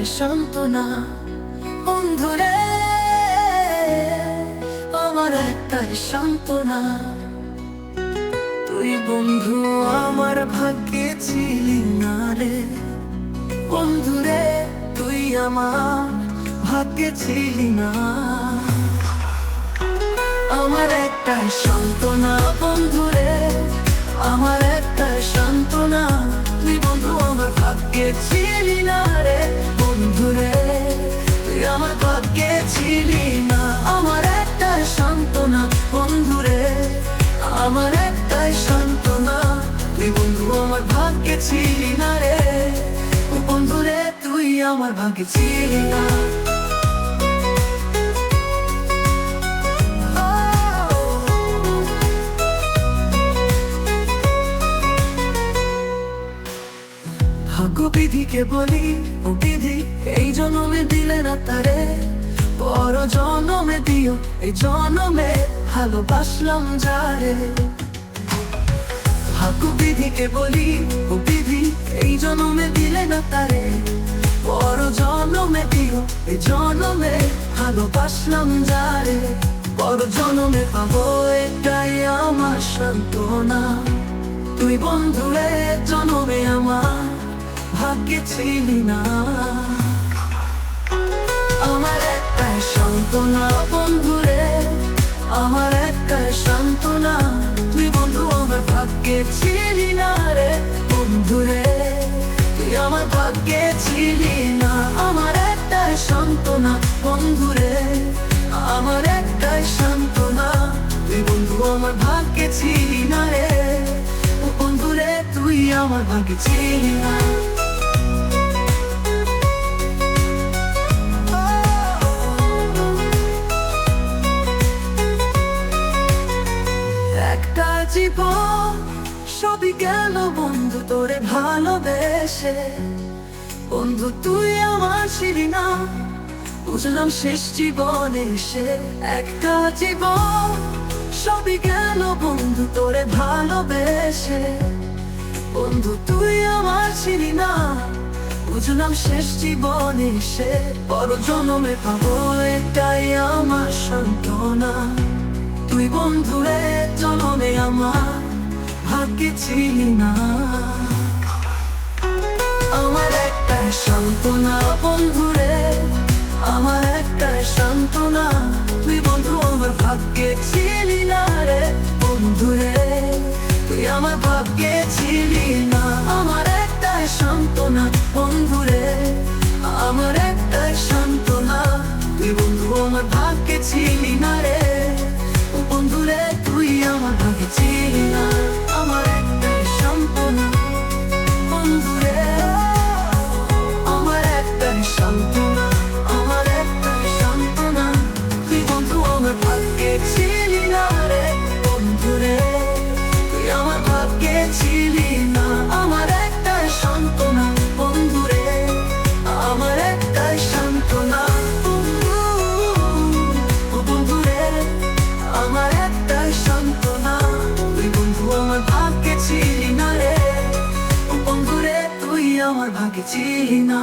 একটাই সান্ত্বনা বন্ধুরে, আমার একটাই সান্ত্বনা। তুই বন্ধু আমার ভাগ্যে ছিলি না রে বন্ধুরে, তুই আমার ভাগ্যে ছিলি না। আমার একটাই সান্ত্বনা বন্ধুরে, আমার একটাই সান্ত্বনা। তুই বন্ধু আমার ভাগ্যে ছিলি না রে বন্ধুরে, তুই আমার ভাগ্যে ছিলি না। আমার একটাই সান্ত্বনা বন্ধুরে, আমার একটাই সান্ত্বনা। তুই বন্ধু আমার ভাগ্যে ছিলি না রে বন্ধুরে, তুই আমার ভাগ্যে ছিলি না। ভাগ্য বিধিকে বলি, ও বিধি এই জন্মে দিলে না তারে, পর জন্মে দিও এই জন্মে ভালোবাসলাম যারে। ভাগ্য বিধিকে বলি, ও বিধি এই জন্মে দিলে না তারে, পর জন্মে দিও এই জন্মে ভালোবাসলাম যারে। পর জন্মে পাবো এটাই আমার সান্ত্বনা। তুই বন্ধুরে জন্মে আমার ভাগ্যে ছিলি না। আমার একটাই সান্ত্বনা বন্ধুরে, আমার একটাই সান্ত্বনা। তুই বন্ধু আমার ভাগ্যে ছিলি না রে বন্ধুরে, তুই আমার ভাগ্যে ছিলি না। আমার একটাই সান্ত্বনা বন্ধুরে, আমার একটাই সান্ত্বনা। তুই বন্ধু আমার ভাগ্যে ছিলি না রে বন্ধুরে, তুই আমার ভাগ্যে ছিলি না। একটা জীবন সবই গেল বন্ধু তোরে ভালোবেসে, বন্ধু তুই আমার ছিলি না, বুঝলাম শেষ জীবনে এসে। একটা জীবন সবই গেল বন্ধু তোরে ভালোবেসে, বন্ধু তুই আমার ছিলি না, বুঝলাম শেষ জীবনে এসে। পর জন্মে পাবো এটাই আমার সান্ত্বনা। তুই বন্ধুরে জন্মে আমার ভাগ্যে ছিলি না। আমার একটাই সান্ত্বনা বন্ধুরে, আমার একটাই সান্ত্বনা। তুই বন্ধু আমার ভাগ্যে ছিলি না রে বন্ধুরে, তুই আমার ভাগ্যে ছিলি না। আমার একটাই সান্ত্বনা বন্ধুরে, আমার একটাই সান্ত্বনা। তুই বন্ধু আমার ভাগ্যে ছিলি না রে বন্ধুরে, তুই আমার ভাগ্যে ছিলি না। আমার একটাই সান্ত্বনা বন্ধুরে, আমার একটাই সান্ত্বনা, আমার একটাই সান্ত্বনা। তুই বন্ধু আমার ভাগ্যে ছিলি না রে বন্ধুরে, তুই আমার ভাগ্যে ছিলি না। আমার একটাই সান্ত্বনা বন্ধুরে, আমার একটাই সান্ত্বনা। বন্ধুরে আমার একটাই সান্ত্বনা। তুই বন্ধু আমার ভাগ্যে ছিলি না রে বন্ধুরে, তুই আমার ভাগ্যে ছিলি না।